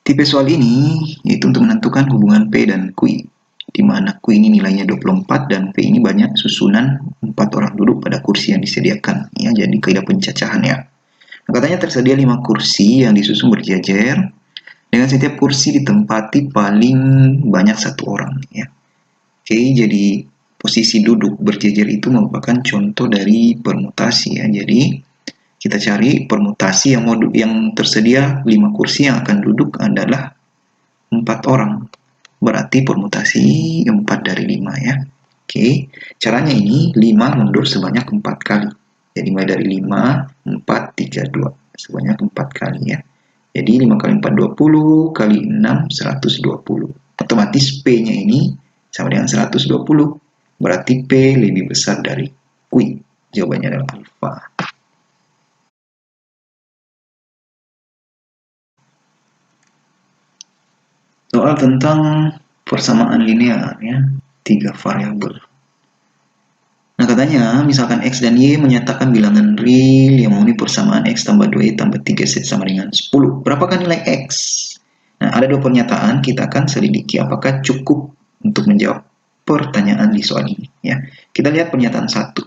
Tipe soal ini yaitu untuk menentukan hubungan P dan Q, di mana Q ini nilainya 24 dan P ini banyak susunan 4 orang duduk pada kursi yang disediakan. Ya, jadi kaidah pencacahannya. Nah, katanya tersedia 5 kursi yang disusun berjejer dengan setiap kursi ditempati paling banyak 1 orang. Ya. Oke, jadi posisi duduk berjejer itu merupakan contoh dari permutasi. Ya. Jadi kita cari permutasi yang tersedia 5 kursi yang akan duduk adalah 4 orang. Berarti permutasi 4 dari 5 ya. Oke, caranya ini 5 mundur sebanyak 4 kali. Jadi mulai dari 5, 4, 3, 2. Sebanyak 4 kali ya. Jadi 5 kali 4, 20, kali 6, 120. Otomatis P-nya ini sama dengan 120. Berarti P lebih besar dari Q. Jawabannya adalah alfa. Soal tentang persamaan linear ya, 3 variabel. Nah, katanya misalkan X dan Y menyatakan bilangan real yang memenuhi persamaan X tambah 2Y tambah 3Z sama dengan 10. Berapakah nilai X? Nah, ada 2 pernyataan, kita akan selidiki apakah cukup untuk menjawab pertanyaan di soal ini. Ya. Kita lihat pernyataan 1.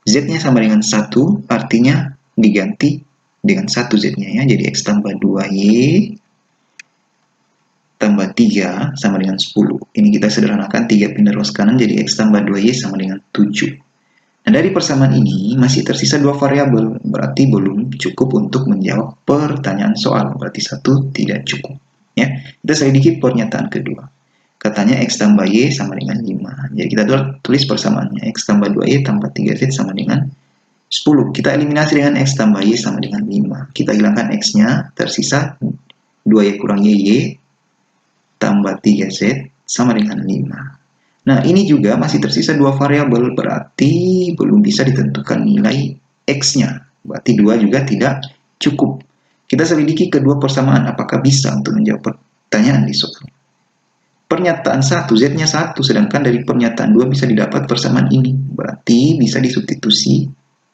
Z-nya sama dengan 1, artinya diganti dengan 1 Z-nya ya. Jadi X tambah 2Y tambah 3 sama dengan 10. Ini kita sederhanakan 3 pindah ruas kanan jadi X tambah 2Y sama dengan 7. Nah, dari persamaan ini masih tersisa 2 variabel, berarti belum cukup untuk menjawab pertanyaan soal, berarti 1 tidak cukup. Ya, kita selidiki pernyataan kedua. Katanya X tambah Y sama dengan 5. Jadi kita tulis persamaannya, X tambah 2Y tambah 3Z sama dengan 10. Kita eliminasi dengan X tambah Y sama dengan 5. Kita hilangkan X-nya, tersisa 2Y kurang Y tambah 3Z sama dengan 5. Nah, ini juga masih tersisa 2 variabel, berarti belum bisa ditentukan nilai X-nya. Berarti 2 juga tidak cukup. Kita selidiki kedua persamaan, apakah bisa untuk menjawab pertanyaan di soal. Pernyataan 1, Z-nya 1, sedangkan dari pernyataan 2 bisa didapat persamaan ini. Berarti bisa disubstitusi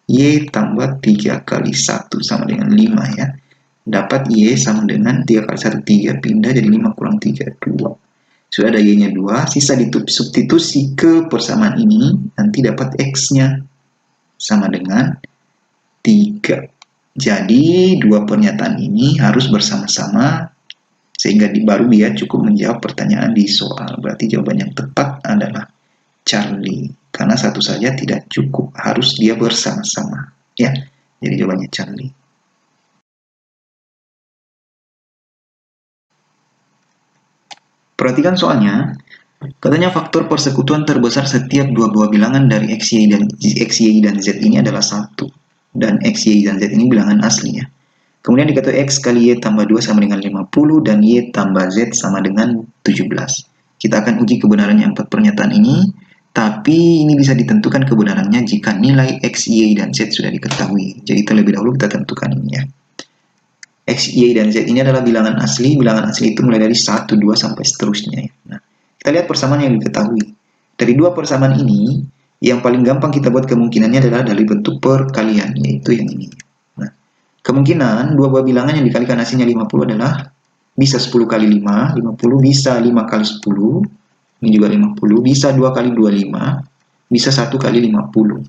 Y tambah 3 kali 1 sama dengan 5 ya. Dapat Y sama dengan 3 kali 1, 3, pindah jadi 5 kurang 3, 2. Sudah ada Y-nya 2, sisa disubstitusi ke persamaan ini, nanti dapat X-nya sama dengan 3. Jadi, dua pernyataan ini harus bersama-sama, sehingga baru dia cukup menjawab pertanyaan di soal. Berarti jawaban yang tepat adalah Charlie. Karena satu saja tidak cukup, harus dia bersama-sama. Ya, jadi jawabannya Charlie. Perhatikan soalnya, katanya faktor persekutuan terbesar setiap dua buah bilangan dari X, Y, dan Z ini adalah 1. Dan X, Y, dan Z ini bilangan aslinya. Kemudian dikatakan X kali Y tambah 2 sama dengan 50 dan Y tambah Z sama dengan 17. Kita akan uji kebenarannya 4 pernyataan ini, tapi ini bisa ditentukan kebenarannya jika nilai X, Y, dan Z sudah diketahui. Jadi terlebih dahulu kita tentukan ini ya. X, Y, dan Z ini adalah bilangan asli. Bilangan asli itu mulai dari 1, 2, sampai seterusnya. Nah, kita lihat persamaan yang diketahui. Dari dua persamaan ini, yang paling gampang kita buat kemungkinannya adalah dari bentuk perkalian, yaitu yang ini. Nah, kemungkinan dua buah bilangan yang dikalikan hasilnya 50 adalah bisa 10 kali 5, 50, bisa 5 kali 10, ini juga 50, bisa 2 kali 25, bisa 1 kali 50.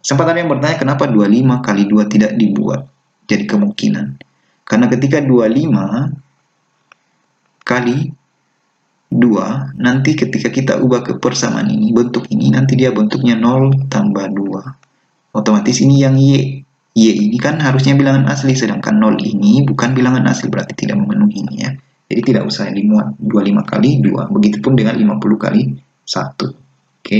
Sempat ada yang bertanya kenapa 25 kali 2 tidak dibuat jadi kemungkinan. Karena ketika 25 kali 2, nanti ketika kita ubah ke persamaan ini, bentuk ini, nanti dia bentuknya 0 tambah 2. Otomatis ini yang Y. Y ini kan harusnya bilangan asli, sedangkan 0 ini bukan bilangan asli, berarti tidak memenuhi ya. Jadi tidak usah dimuat 25 kali 2. Begitupun dengan 50 kali 1. Oke.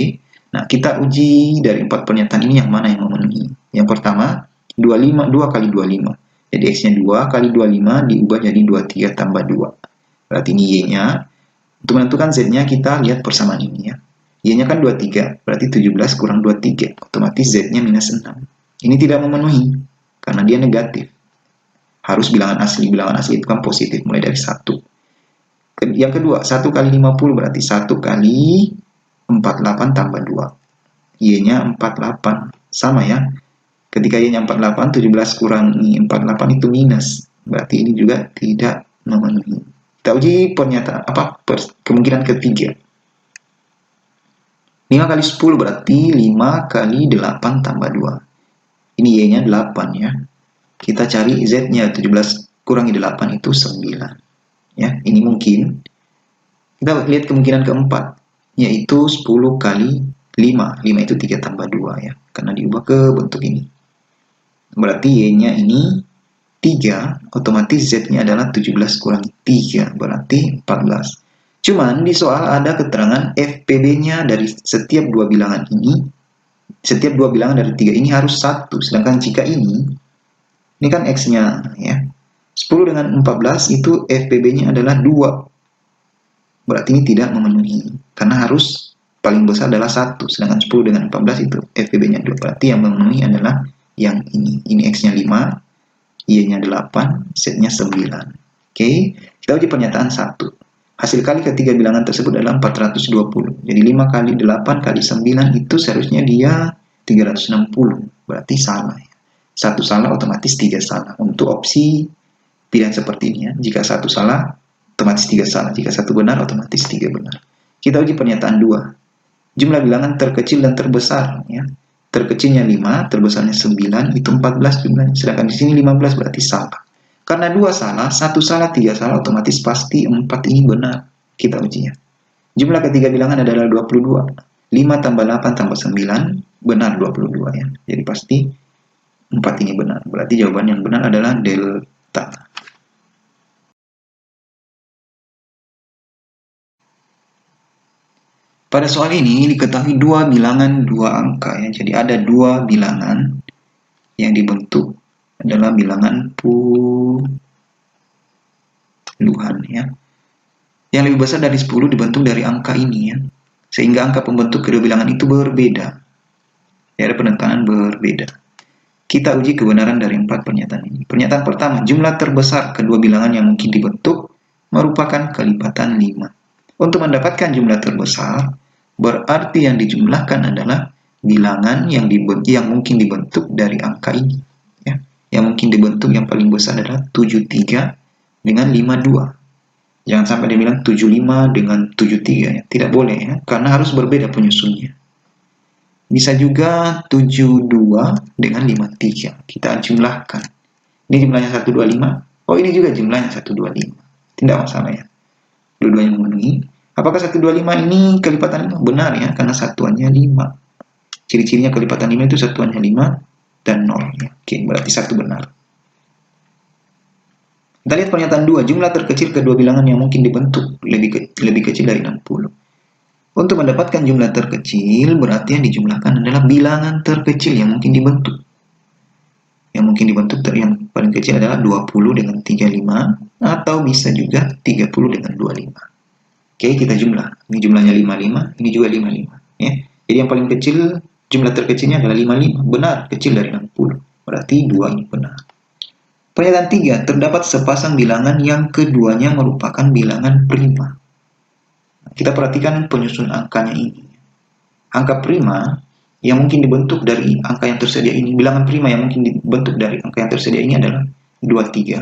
Nah, kita uji dari 4 pernyataan ini yang mana yang memenuhi. Yang pertama, 2 kali 25. Jadi X-nya 2 kali 25 diubah jadi 23 tambah 2. Berarti ini Y-nya. Untuk menentukan Z-nya kita lihat persamaan ini ya. Y-nya kan 23, berarti 17 kurang 23. Otomatis Z-nya minus 6. Ini tidak memenuhi, karena dia negatif. Harus bilangan asli. Bilangan asli itu kan positif, mulai dari 1. Yang kedua, 1 kali 50 berarti 1 kali 48 tambah 2. Y-nya 48. Sama ya. Ketika Y-nya 48, 17 kurangi 48 itu minus. Berarti ini juga tidak memenuhi. Kita uji pernyataan kemungkinan ketiga. 5 kali 10 berarti 5 kali 8 tambah 2. Ini Y-nya 8 ya. Kita cari Z-nya, 17 kurangi 8 itu 9. Ya, ini mungkin. Kita lihat kemungkinan keempat, yaitu 10 kali 5. 5 itu 3 tambah 2 ya, karena diubah ke bentuk ini. Berarti Y-nya ini 3, otomatis Z-nya adalah 17 kurangi 3, berarti 14. Cuman di soal ada keterangan FPB-nya dari setiap dua bilangan ini, setiap dua bilangan dari 3 ini harus 1. Sedangkan jika ini kan X-nya ya, 10 dengan 14 itu FPB-nya adalah 2. Berarti ini tidak memenuhi, karena harus paling besar adalah 1. Sedangkan 10 dengan 14 itu FPB-nya 2. Berarti yang memenuhi adalah yang ini. Ini X-nya 5, Y-nya 8, Z-nya 9. Oke, kita uji pernyataan 1. Hasil kali ketiga bilangan tersebut adalah 420. Jadi 5 kali 8 kali 9 itu seharusnya dia 360. Berarti salah. Satu salah otomatis 3 salah. Untuk opsi pilihan seperti ini ya. Jika satu salah otomatis 3 salah. Jika satu benar otomatis 3 benar. Kita uji pernyataan 2. Jumlah bilangan terkecil dan terbesar ya. Terkecilnya 5, terbesarnya 9, itu 14 jumlahnya. Sedangkan di sini 15 berarti salah. Karena 2 salah, 1 salah, 3 salah, otomatis pasti 4 ini benar. Kita ujinya. Jumlah ketiga bilangan adalah 22. 5 tambah 8 tambah 9, benar 22 ya. Jadi pasti 4 ini benar. Berarti jawaban yang benar adalah delta. Pada soal ini diketahui dua bilangan dua angka ya. Jadi ada dua bilangan yang dibentuk adalah bilangan puluhan ya. Yang lebih besar dari 10 dibentuk dari angka ini ya. Sehingga angka pembentuk kedua bilangan itu berbeda. Ya, ada penekanan berbeda. Kita uji kebenaran dari 4 pernyataan ini. Pernyataan pertama, jumlah terbesar kedua bilangan yang mungkin dibentuk merupakan kelipatan 5. Untuk mendapatkan jumlah terbesar, berarti yang dijumlahkan adalah bilangan yang mungkin dibentuk dari angka ini. Ya. Yang mungkin dibentuk yang paling besar adalah 73 dengan 52. Jangan sampai dia bilang 75 dengan 73 ya. Tidak boleh ya, karena harus berbeda penyusunnya. Bisa juga 72 dengan 53. Kita jumlahkan. Ini jumlahnya 125. Oh, ini juga jumlahnya 125. Tidak masalah ya. Dua-duanya memenuhi. Apakah 125 ini kelipatan 5? Benar ya, karena satuannya 5. Ciri-cirinya kelipatan 5 itu satuannya 5 dan 0 ya. Oke, berarti 1 benar. Kita lihat pernyataan 2. Jumlah terkecil kedua bilangan yang mungkin dibentuk lebih kecil dari 60. Untuk mendapatkan jumlah terkecil, berarti yang dijumlahkan adalah bilangan terkecil yang mungkin dibentuk. Yang mungkin dibentuk yang paling kecil adalah 20 dengan 35, atau bisa juga 30 dengan 25. Oke, kita jumlah. Ini jumlahnya 55, ini juga 55. Ya. Jadi yang paling kecil, jumlah terkecilnya adalah 55. Benar, kecil dari 60. Berarti 2 ini benar. Pernyataan 3, terdapat sepasang bilangan yang keduanya merupakan bilangan prima. Kita perhatikan penyusun angkanya ini. Angka prima yang mungkin dibentuk dari angka yang tersedia ini, bilangan prima yang mungkin dibentuk dari angka yang tersedia ini adalah 23,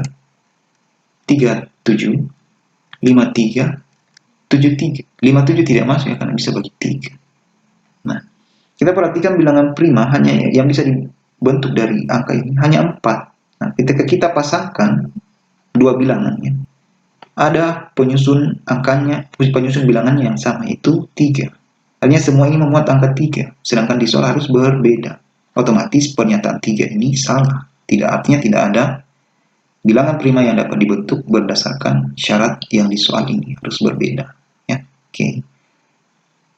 37, 53, 73. 57 tidak masuk ya, karena bisa bagi 3. Nah, kita perhatikan bilangan prima hanya yang bisa dibentuk dari angka ini hanya 4. Nah, ketika kita pasangkan dua bilangannya, ada penyusun angkanya, penyusun bilangannya yang sama, itu 3. Artinya semua ini memuat angka 3, sedangkan di soal harus berbeda. Otomatis pernyataan 3 ini salah. Artinya tidak ada bilangan prima yang dapat dibentuk berdasarkan syarat yang di soal ini, harus berbeda. Ya, oke.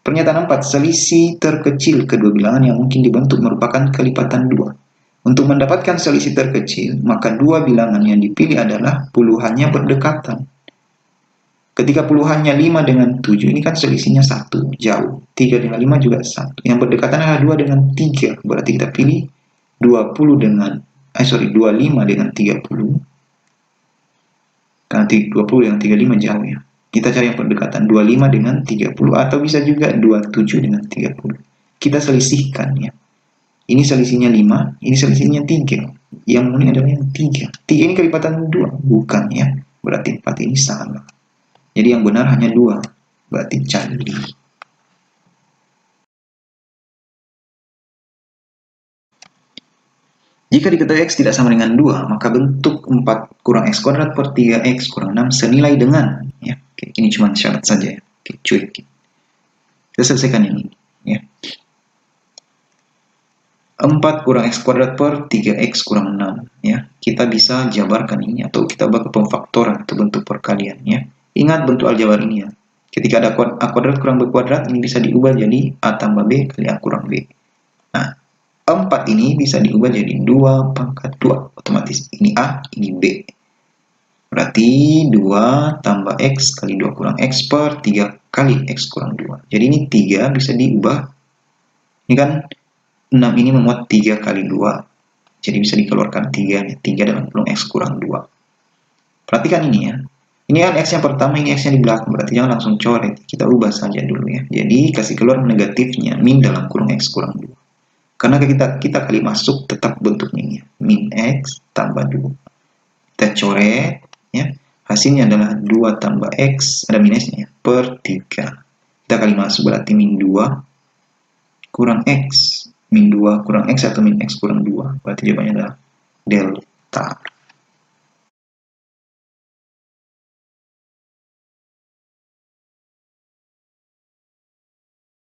Pernyataan 4, selisih terkecil kedua bilangan yang mungkin dibentuk merupakan kelipatan 2. Untuk mendapatkan selisih terkecil, maka dua bilangan yang dipilih adalah puluhannya berdekatan. Ketika puluhannya 5 dengan 7, ini kan selisihnya 1, jauh. 3 dengan 5 juga 1. Yang berdekatan adalah 2 dengan 3. Berarti kita pilih 25 dengan 30. Karena 20 dengan 35 jauh ya. Kita cari yang berdekatan, 25 dengan 30, atau bisa juga 27 dengan 30. Kita selisihkan ya. Ini selisihnya 5, ini selisihnya 3. Yang ini adalah yang 3. 3 ini kelipatan 2, bukan ya. berarti 4 ini salah. Jadi yang benar hanya 2, berarti candi. Jika diketahui X tidak sama dengan 2, maka bentuk 4 kurang X kuadrat per 3X kurang 6 senilai dengan, ya. Oke, ini cuma syarat saja ya. Oke, cuek. Kita selesaikan ini, ya. 4 kurang X kuadrat per 3X kurang 6, ya. Kita bisa jabarkan ini, atau kita ubah ke pemfaktoran atau bentuk perkalian, ya. Ingat bentuk aljabar ini ya. Ketika ada A kuadrat kurang B kuadrat, ini bisa diubah jadi A tambah B kali A kurang B. Nah, 4 ini bisa diubah jadi 2 pangkat 2. Otomatis ini A, ini B. Berarti 2 tambah X kali 2 kurang X per 3 kali X kurang 2. Jadi ini 3 bisa diubah. Ini kan 6 ini memuat 3 kali 2. Jadi bisa dikeluarkan 3. 3 dalam kurung X kurang 2. Perhatikan ini ya. Ini kan X yang pertama, ini X yang di belakang. Berarti jangan langsung coret. Kita ubah saja dulu ya. Jadi kasih keluar negatifnya. Min dalam kurung X kurang 2. Karena kita kali masuk tetap bentuknya ini. Min X tambah 2. Kita coret. Ya. Hasilnya adalah 2 tambah X. Ada minusnya ya. Per 3. Kita kali masuk berarti min 2 kurang X. Min 2 kurang X atau min X kurang 2. Berarti jawabannya adalah delta.